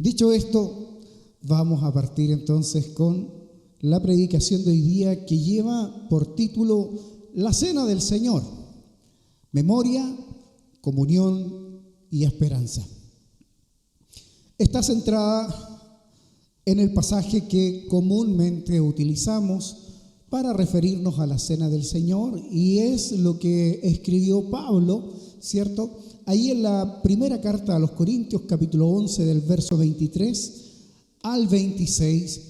Dicho esto, vamos a partir entonces con la predicación de hoy día, que lleva por título La Cena del Señor: memoria, comunión y esperanza. Está centrada en el pasaje que comúnmente utilizamos para referirnos a la Cena del Señor, y es lo que escribió Pablo, ¿cierto? Ahí en la primera carta a los Corintios, capítulo 11, del verso 23 al 26,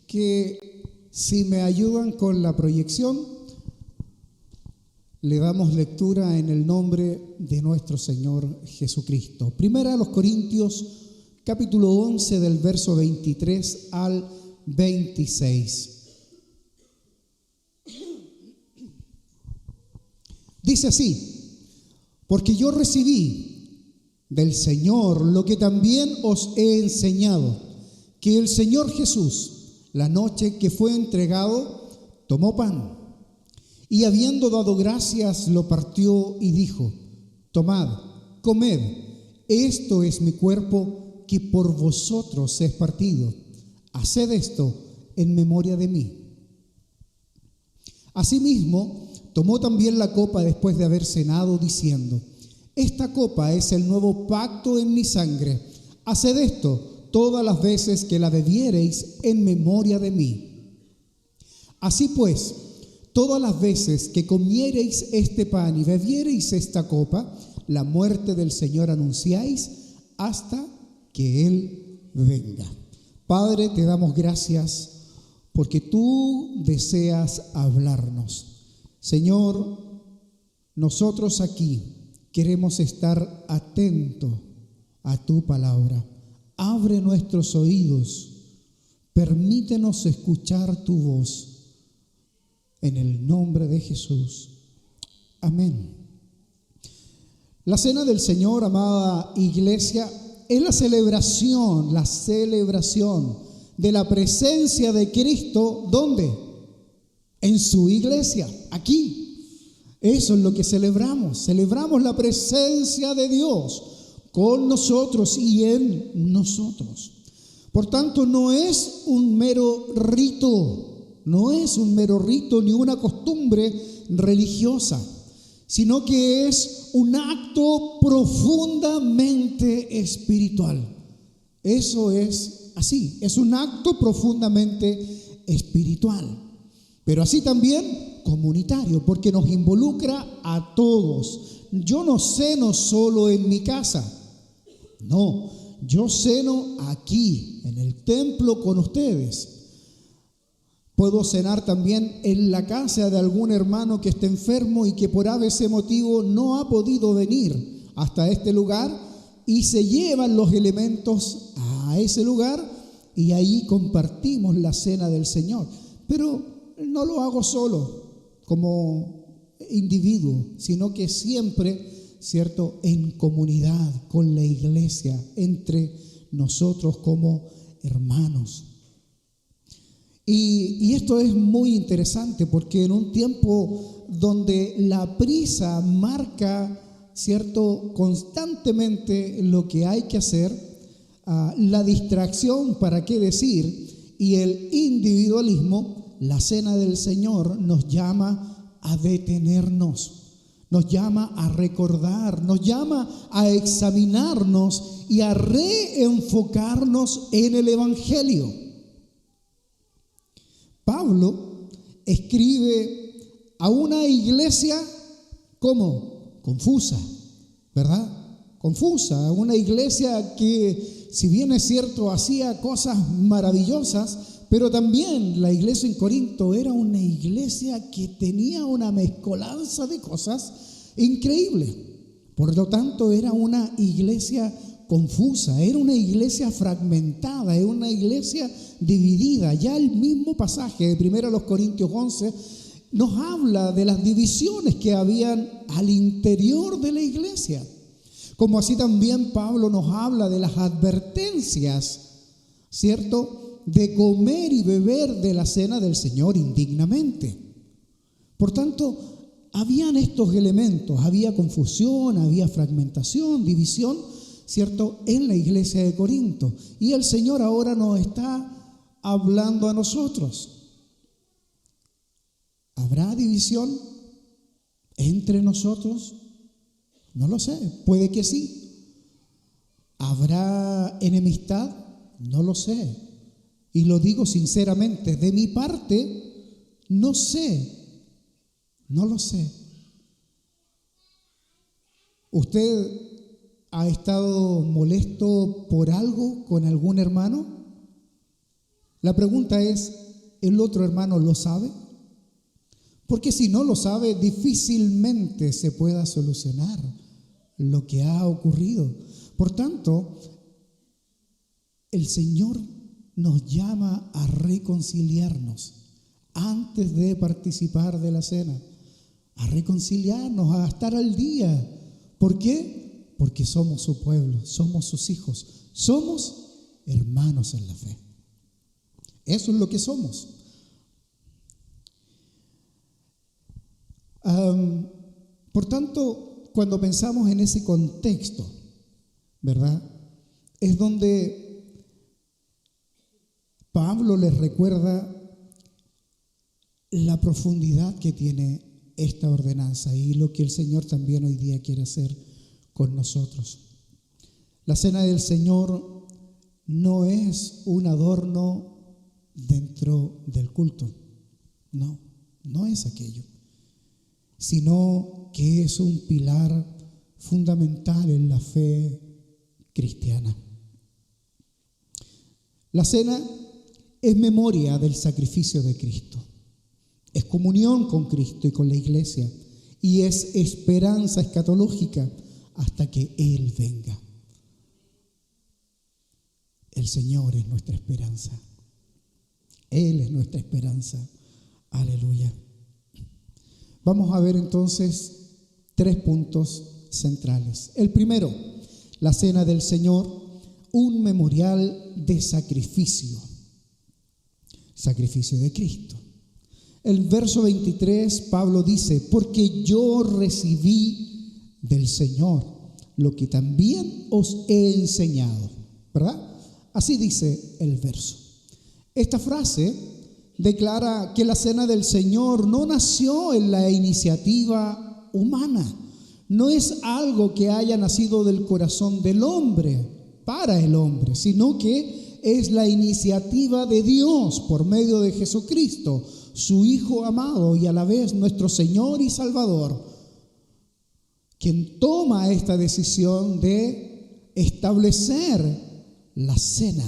que si me ayudan con la proyección, le damos lectura en el nombre de nuestro Señor Jesucristo. Primera a los Corintios, capítulo 11, del verso 23 al 26. Dice así: porque yo recibí del Señor lo que también os he enseñado, que el Señor Jesús, la noche que fue entregado, tomó pan, y habiendo dado gracias, lo partió y dijo: tomad, comed, esto es mi cuerpo que por vosotros es partido. Haced esto en memoria de mí. Asimismo, tomó también la copa después de haber cenado, diciendo: esta copa es el nuevo pacto en mi sangre. Haced esto todas las veces que la bebiereis en memoria de mí. Así pues, todas las veces que comiereis este pan y bebiereis esta copa, la muerte del Señor anunciáis hasta que Él venga. Padre, te damos gracias porque tú deseas hablarnos. Señor, nosotros aquí queremos estar atentos a tu palabra. Abre nuestros oídos, permítenos escuchar tu voz. En el nombre de Jesús. Amén. La Cena del Señor, amada iglesia, es la celebración de la presencia de Cristo. ¿Dónde? En su iglesia, aquí. Eso es lo que celebramos. Celebramos la presencia de Dios con nosotros y en nosotros. Por tanto, no es un mero rito ni una costumbre religiosa, sino que es un acto profundamente espiritual. Eso es así, es un acto profundamente espiritual, pero así también comunitario, porque nos involucra a todos. Yo no ceno solo en mi casa, no, yo ceno aquí, en el templo con ustedes. Puedo cenar también en la casa de algún hermano que esté enfermo y que por ese motivo no ha podido venir hasta este lugar, y se llevan los elementos a ese lugar y ahí compartimos la cena del Señor. Pero no lo hago solo como individuo, sino que siempre, ¿cierto?, en comunidad con la iglesia, entre nosotros como hermanos. Y esto es muy interesante porque en un tiempo donde la prisa marca, ¿cierto?, constantemente lo que hay que hacer, la distracción, ¿para qué decir?, y el individualismo, la Cena del Señor nos llama a detenernos, nos llama a recordar, nos llama a examinarnos y a reenfocarnos en el Evangelio. Pablo escribe a una iglesia como confusa, ¿verdad? Confusa, una iglesia que, si bien es cierto, hacía cosas maravillosas, pero también la iglesia en Corinto era una iglesia que tenía una mezcolanza de cosas increíble. Por lo tanto, era una iglesia confusa, era una iglesia fragmentada, era una iglesia dividida. Ya el mismo pasaje de 1 Corintios 11 nos habla de las divisiones que habían al interior de la iglesia. Como así también Pablo nos habla de las advertencias, ¿cierto?, de comer y beber de la cena del Señor indignamente. Por tanto, habían estos elementos, había confusión, había fragmentación, división, ¿cierto?, en la iglesia de Corinto. Y el Señor ahora nos está hablando a nosotros. ¿Habrá división entre nosotros? No lo sé, puede que sí. ¿Habrá enemistad? No lo sé. Y lo digo sinceramente, de mi parte, no sé, no lo sé. ¿Usted ha estado molesto por algo con algún hermano? La pregunta es, ¿el otro hermano lo sabe? Porque si no lo sabe, difícilmente se pueda solucionar lo que ha ocurrido. Por tanto, el Señor nos llama a reconciliarnos antes de participar de la cena, a reconciliarnos, a estar al día. ¿Por qué? Porque somos su pueblo, somos sus hijos, somos hermanos en la fe. Eso es lo que somos. Por tanto, cuando pensamos en ese contexto, ¿verdad?, es donde Pablo les recuerda la profundidad que tiene esta ordenanza y lo que el Señor también hoy día quiere hacer con nosotros. La cena del Señor no es un adorno dentro del culto, no es aquello, sino que es un pilar fundamental en la fe cristiana. La cena es memoria del sacrificio de Cristo, es comunión con Cristo y con la iglesia, y es esperanza escatológica hasta que Él venga. El Señor es nuestra esperanza. Él es nuestra esperanza. Aleluya. Vamos a ver entonces 3 puntos centrales. El primero, la cena del Señor, un memorial de sacrificio de Cristo. El verso 23, Pablo dice, porque yo recibí del Señor lo que también os he enseñado, ¿verdad? Así dice el verso. Esta frase declara que la cena del Señor no nació en la iniciativa humana, no es algo que haya nacido del corazón del hombre para el hombre, sino que es la iniciativa de Dios por medio de Jesucristo, su Hijo amado y a la vez nuestro Señor y Salvador, quien toma esta decisión de establecer la cena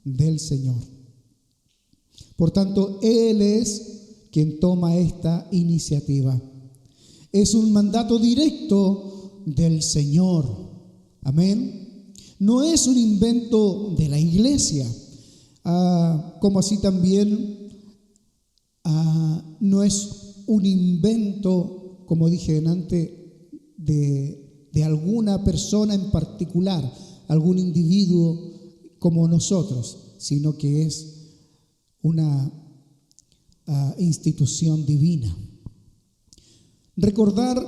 del Señor. Por tanto, Él es quien toma esta iniciativa. Es un mandato directo del Señor. Amén. No es un invento de la iglesia, como así también no es un invento, como dije antes, de alguna persona en particular, algún individuo como nosotros, sino que es una institución divina. Recordar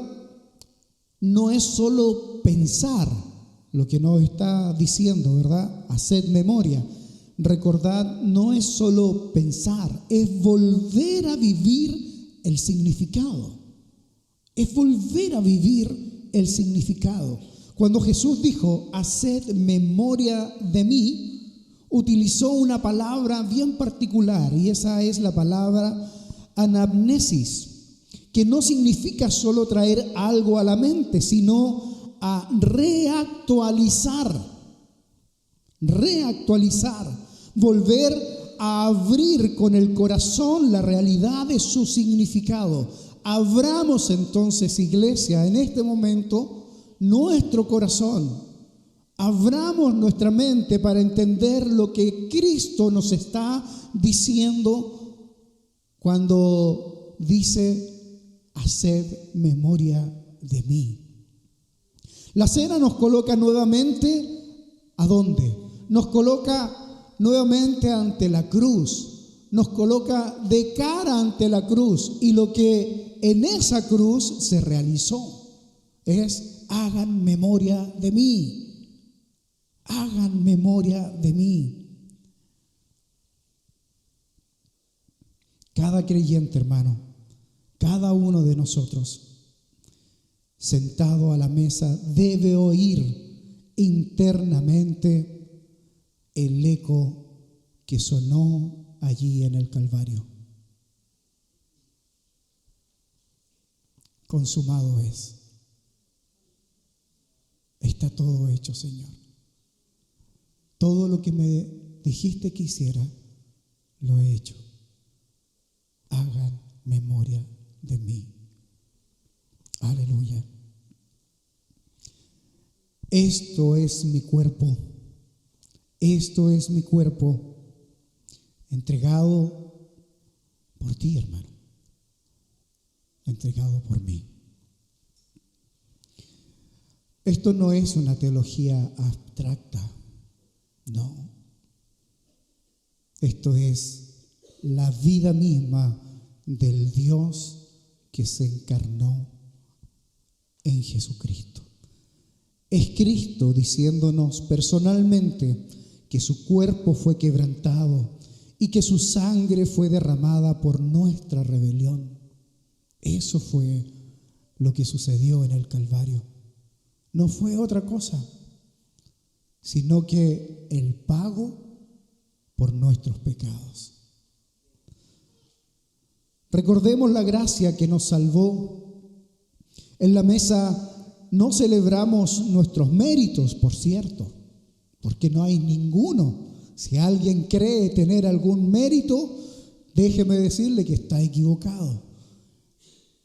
no es solo pensar lo que nos está diciendo, ¿verdad? Haced memoria. Recordar no es solo pensar, es volver a vivir el significado. Es volver a vivir el significado. Cuando Jesús dijo, haced memoria de mí, utilizó una palabra bien particular, y esa es la palabra anamnesis, que no significa solo traer algo a la mente, sino a reactualizar, volver a abrir con el corazón la realidad de su significado. Abramos entonces, iglesia, en este momento nuestro corazón, abramos nuestra mente para entender lo que Cristo nos está diciendo cuando dice, haced memoria de mí. La cena nos coloca nuevamente, ¿a dónde? Nos coloca nuevamente ante la cruz, nos coloca de cara ante la cruz, y lo que en esa cruz se realizó es, hagan memoria de mí. hagan memoria de mí. Cada creyente, hermano, cada uno de nosotros, sentado a la mesa, debe oír internamente el eco que sonó allí en el Calvario. Consumado es. Está todo hecho, Señor. Todo lo que me dijiste que hiciera, lo he hecho. Hagan memoria de mí. Aleluya. Esto es mi cuerpo. Esto es mi cuerpo entregado por ti, hermano. Entregado por mí. Esto no es una teología abstracta, no. Esto es la vida misma del Dios que se encarnó en Jesucristo. Es Cristo diciéndonos personalmente que su cuerpo fue quebrantado y que su sangre fue derramada por nuestra rebelión. Eso fue lo que sucedió en el Calvario. No fue otra cosa, sino que el pago por nuestros pecados. Recordemos la gracia que nos salvó. En la mesa no celebramos nuestros méritos, por cierto, porque no hay ninguno. Si alguien cree tener algún mérito, déjeme decirle que está equivocado.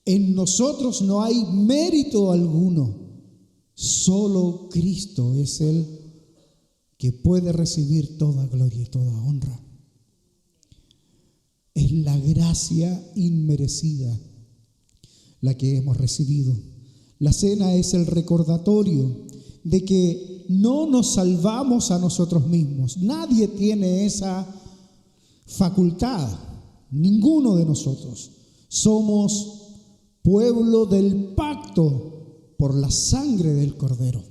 En nosotros no hay mérito alguno. Solo Cristo es el que puede recibir toda gloria y toda honra. Es la gracia inmerecida la que hemos recibido. La cena es el recordatorio de que no nos salvamos a nosotros mismos. Nadie tiene esa facultad, ninguno de nosotros. Somos pueblo del pacto por la sangre del Cordero.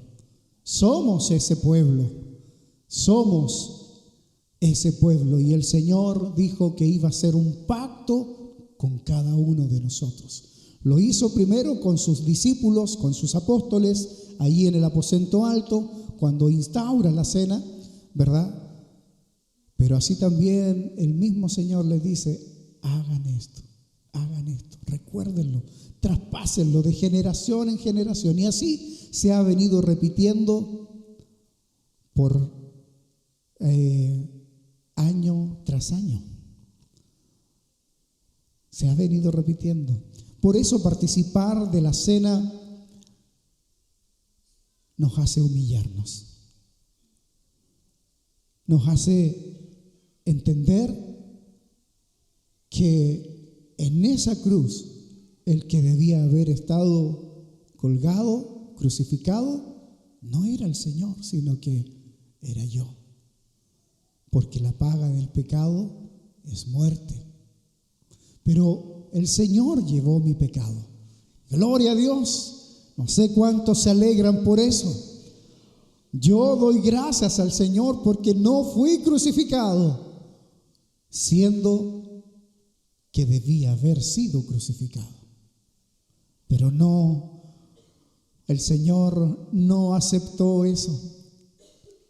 Somos ese pueblo, somos ese pueblo. Y el Señor dijo que iba a hacer un pacto con cada uno de nosotros. Lo hizo primero con sus discípulos, con sus apóstoles, allí en el aposento alto, cuando instaura la cena, ¿verdad? Pero así también el mismo Señor les dice, hagan esto, recuérdenlo, traspásenlo de generación en generación. Y así se ha venido repitiendo por año tras año. Se ha venido repitiendo. Por eso participar de la cena nos hace humillarnos. Nos hace entender que en esa cruz el que debía haber estado colgado, crucificado, no era el Señor, sino que era yo. Porque la paga del pecado es muerte. Pero el Señor llevó mi pecado. Gloria a Dios. No sé cuántos se alegran por eso. Yo doy gracias al Señor porque no fui crucificado, siendo que debía haber sido crucificado. Pero no, el Señor no aceptó eso.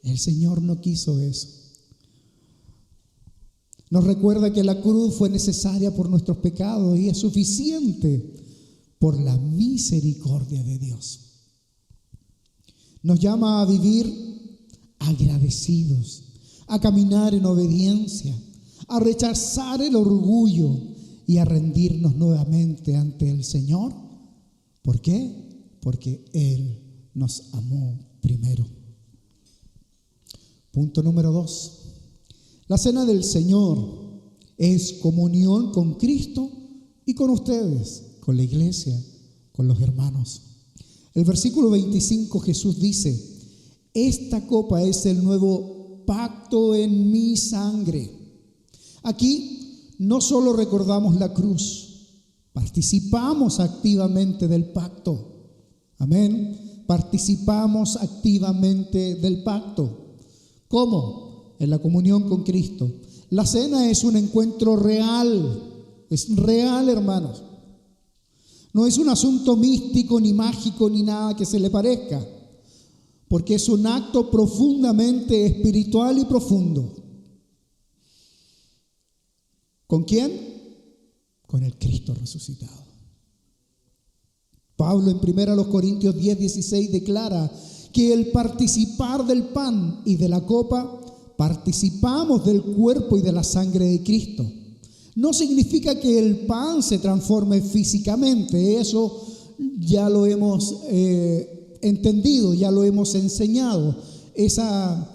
El Señor no quiso eso. Nos recuerda que la cruz fue necesaria por nuestros pecados y es suficiente por la misericordia de Dios. Nos llama a vivir agradecidos, a caminar en obediencia, a rechazar el orgullo y a rendirnos nuevamente ante el Señor. ¿Por qué? Porque Él nos amó primero. Punto número 2. La cena del Señor es comunión con Cristo y con ustedes, con la iglesia, con los hermanos. El versículo 25 Jesús dice, esta copa es el nuevo pacto en mi sangre. Aquí no solo recordamos la cruz, participamos activamente del pacto. Amén. Participamos activamente del pacto. ¿Cómo? En la comunión con Cristo. La cena es un encuentro real, es real, hermanos. No es un asunto místico, ni mágico, ni nada que se le parezca, porque es un acto profundamente espiritual y profundo. ¿Con quién? Con el Cristo resucitado. Pablo en 1 Corintios 10:16 declara que el participar del pan y de la copa, participamos del cuerpo y de la sangre de Cristo. No significa que el pan se transforme físicamente, eso ya lo hemos entendido, ya lo hemos enseñado. Esa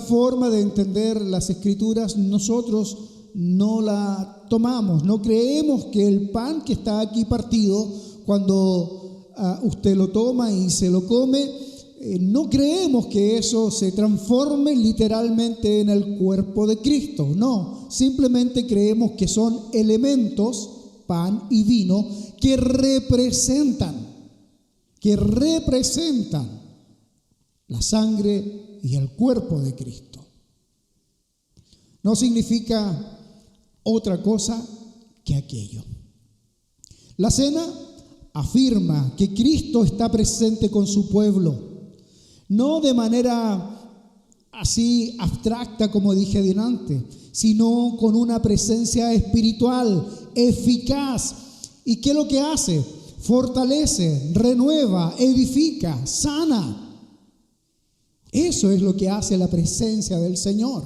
forma de entender las Escrituras nosotros no la tomamos, no creemos que el pan que está aquí partido, cuando usted lo toma y se lo come, no creemos que eso se transforme literalmente en el cuerpo de Cristo. No, simplemente creemos que son elementos, pan y vino, que representan la sangre y el cuerpo de Cristo. No significa otra cosa que aquello. La cena afirma que Cristo está presente con su pueblo, no de manera así abstracta como dije adelante, sino con una presencia espiritual eficaz. ¿Y qué es lo que hace? Fortalece, renueva, edifica, sana. Eso es lo que hace la presencia del Señor.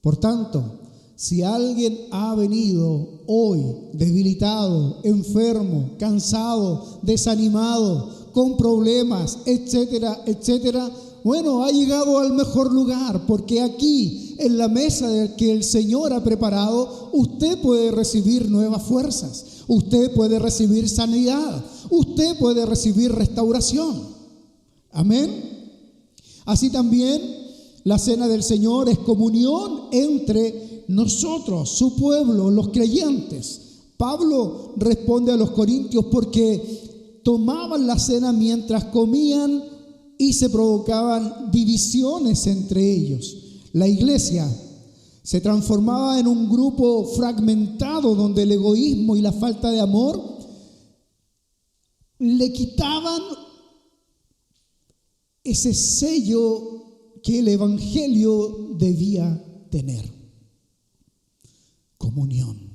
Por tanto, si alguien ha venido hoy debilitado, enfermo, cansado, desanimado, con problemas, etcétera, etcétera, bueno, ha llegado al mejor lugar, porque aquí, en la mesa que el Señor ha preparado, usted puede recibir nuevas fuerzas, usted puede recibir sanidad, usted puede recibir restauración. Amén. Así también, la cena del Señor es comunión entre nosotros, su pueblo, los creyentes. Pablo responde a los corintios porque tomaban la cena mientras comían y se provocaban divisiones entre ellos. La iglesia se transformaba en un grupo fragmentado donde el egoísmo y la falta de amor le quitaban ese sello que el evangelio debía tener. Comunión,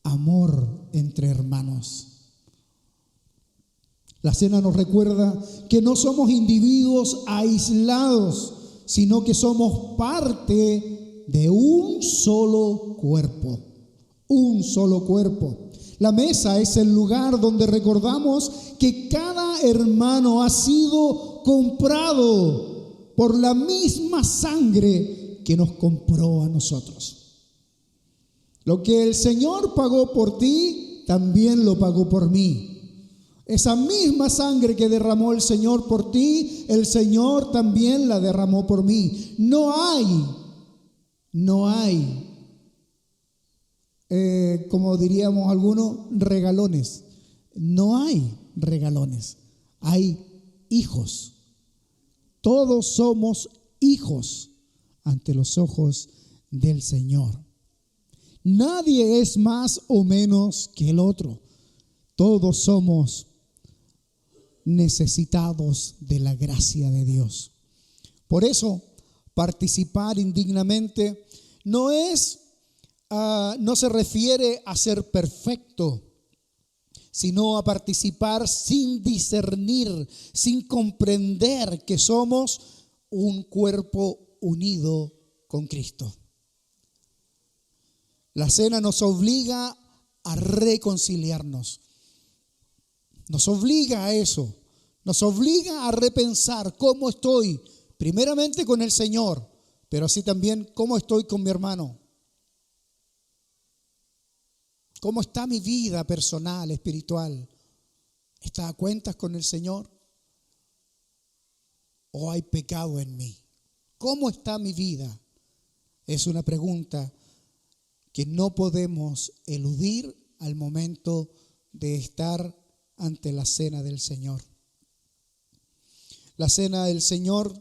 amor entre hermanos. La cena nos recuerda que no somos individuos aislados, sino que somos parte de un solo cuerpo. Un solo cuerpo. La mesa es el lugar donde recordamos que cada hermano ha sido comprado por la misma sangre que nos compró a nosotros. Lo que el Señor pagó por ti, también lo pagó por mí. Esa misma sangre que derramó el Señor por ti, el Señor también la derramó por mí. No hay, como diríamos algunos, regalones. No hay regalones, hay hijos. Todos somos hijos ante los ojos del Señor. Nadie es más o menos que el otro. Todos somos necesitados de la gracia de Dios. Por eso, participar indignamente no se refiere a ser perfecto, sino a participar sin discernir, sin comprender que somos un cuerpo unido con Cristo. La cena nos obliga a reconciliarnos. Nos obliga a eso. Nos obliga a repensar cómo estoy, primeramente con el Señor, pero así también cómo estoy con mi hermano. ¿Cómo está mi vida personal, espiritual? ¿Está a cuentas con el Señor? ¿O hay pecado en mí? ¿Cómo está mi vida? Es una pregunta que no podemos eludir al momento de estar ante la cena del Señor. La cena del Señor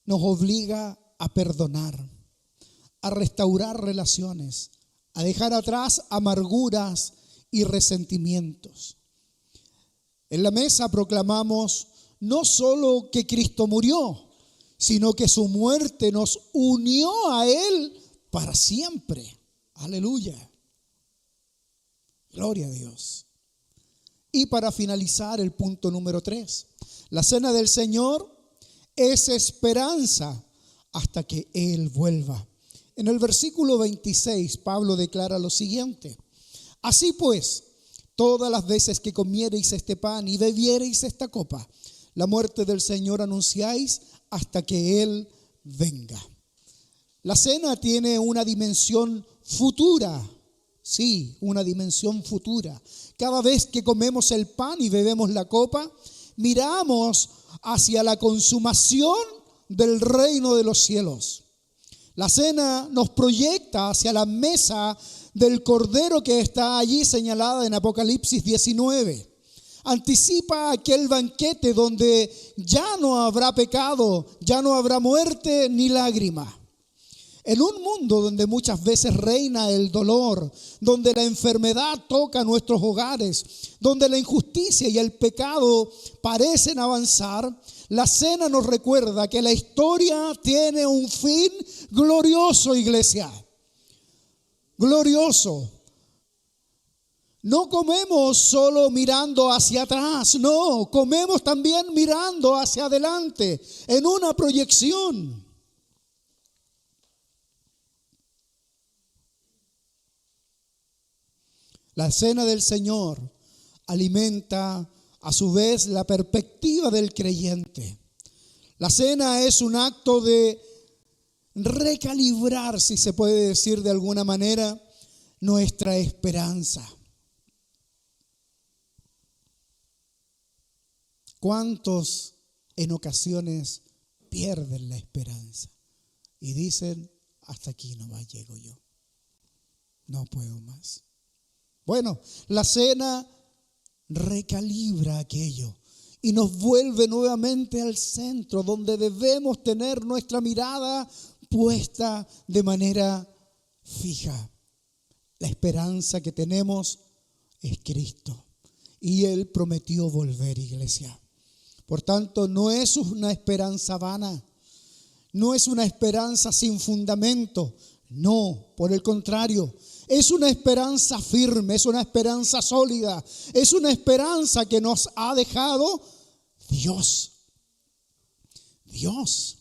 nos obliga a perdonar, a restaurar relaciones, a dejar atrás amarguras y resentimientos. En la mesa proclamamos no solo que Cristo murió, sino que su muerte nos unió a Él para siempre. Aleluya. Gloria a Dios. Y para finalizar, el punto número 3. La cena del Señor es esperanza hasta que Él vuelva. En el versículo 26, Pablo declara lo siguiente: así pues, todas las veces que comiereis este pan y bebiereis esta copa, la muerte del Señor anunciáis hasta que Él venga. La cena tiene una dimensión futura. Sí, una dimensión futura. Cada vez que comemos el pan y bebemos la copa, miramos hacia la consumación del reino de los cielos. La cena nos proyecta hacia la mesa del Cordero que está allí señalada en Apocalipsis 19. Anticipa aquel banquete donde ya no habrá pecado, ya no habrá muerte ni lágrima. En un mundo donde muchas veces reina el dolor, donde la enfermedad toca nuestros hogares, donde la injusticia y el pecado parecen avanzar, la cena nos recuerda que la historia tiene un fin glorioso, iglesia. Glorioso. No comemos solo mirando hacia atrás, no, comemos también mirando hacia adelante, en una proyección. La cena del Señor alimenta a su vez la perspectiva del creyente. La cena es un acto de recalibrar, si se puede decir de alguna manera, nuestra esperanza. ¿Cuántos en ocasiones pierden la esperanza y dicen, hasta aquí nomás llego yo, no puedo más? Bueno, la cena recalibra aquello y nos vuelve nuevamente al centro donde debemos tener nuestra mirada puesta de manera fija. La esperanza que tenemos es Cristo y Él prometió volver, iglesia. Por tanto, no es una esperanza vana, no es una esperanza sin fundamento, no, por el contrario, es una esperanza firme, es una esperanza sólida, es una esperanza que nos ha dejado Dios. Dios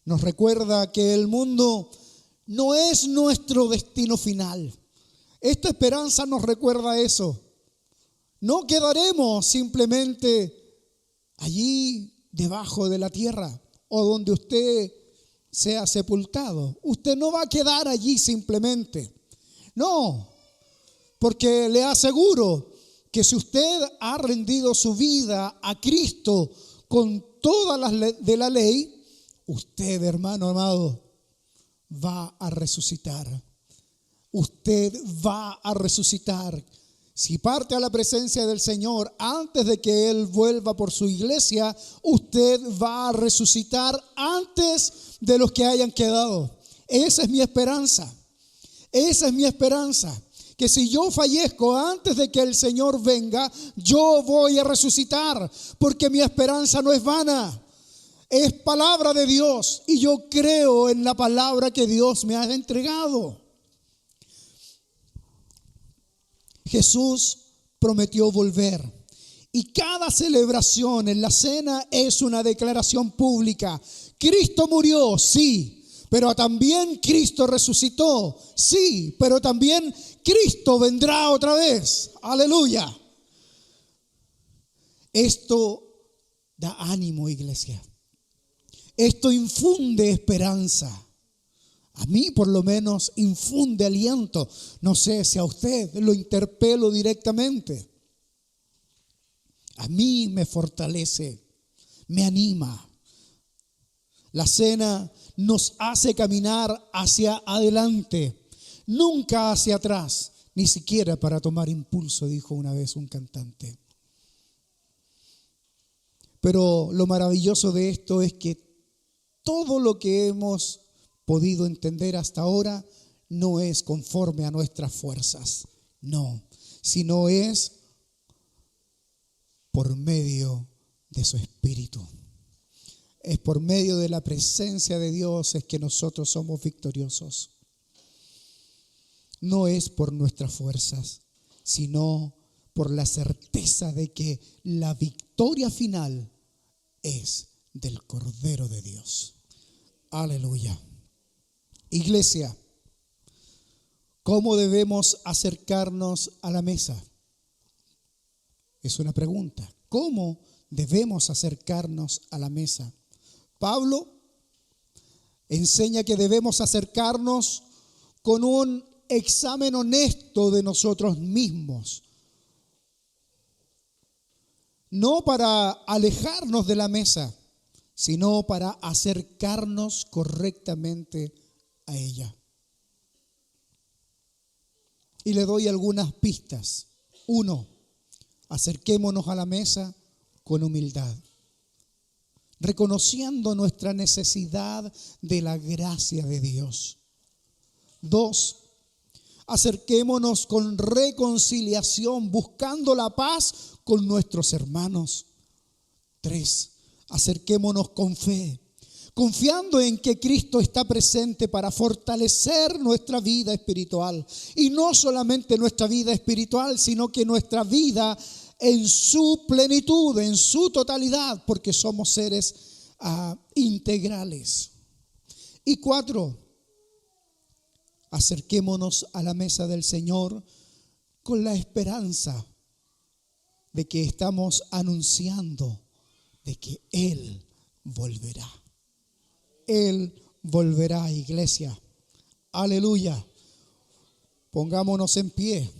nos recuerda que el mundo no es nuestro destino final. Esta esperanza nos recuerda eso. No quedaremos simplemente allí debajo de la tierra o donde usted sea sepultado. Usted no va a quedar allí simplemente. No, porque le aseguro que si usted ha rendido su vida a Cristo con todas las de la ley, usted, hermano amado, va a resucitar. Usted va a resucitar. Si parte a la presencia del Señor antes de que Él vuelva por su iglesia, usted va a resucitar antes de los que hayan quedado. Esa es mi esperanza. Esa es mi esperanza. Que si yo fallezco antes de que el Señor venga, yo voy a resucitar. Porque mi esperanza no es vana. Es palabra de Dios. Y yo creo en la palabra que Dios me ha entregado. Jesús prometió volver y cada celebración en la cena es una declaración pública. Cristo murió, sí, pero también Cristo resucitó, sí, pero también Cristo vendrá otra vez. Aleluya. Esto da ánimo, iglesia. Esto infunde esperanza. A mí por lo menos infunde aliento. No sé si a usted lo interpelo directamente. A mí me fortalece, me anima. La cena nos hace caminar hacia adelante, nunca hacia atrás, ni siquiera para tomar impulso, dijo una vez un cantante. Pero lo maravilloso de esto es que todo lo que hemos podido entender hasta ahora no es conforme a nuestras fuerzas, no, sino es por medio de su Espíritu. Es por medio de la presencia de Dios es que nosotros somos victoriosos. No es por nuestras fuerzas, sino por la certeza de que la victoria final es del Cordero de Dios. Aleluya. Iglesia, ¿cómo debemos acercarnos a la mesa? Es una pregunta. ¿Cómo debemos acercarnos a la mesa? Pablo enseña que debemos acercarnos con un examen honesto de nosotros mismos. No para alejarnos de la mesa, sino para acercarnos correctamente a ella. Y le doy algunas pistas. 1, acerquémonos a la mesa con humildad, reconociendo nuestra necesidad de la gracia de Dios. 2, acerquémonos con reconciliación, buscando la paz con nuestros hermanos. 3, acerquémonos con fe, confiando en que Cristo está presente para fortalecer nuestra vida espiritual. Y no solamente nuestra vida espiritual, sino que nuestra vida en su plenitud, en su totalidad, porque somos seres integrales. Y 4, acerquémonos a la mesa del Señor con la esperanza de que estamos anunciando de que Él volverá. Él volverá, iglesia. Aleluya. Pongámonos en pie.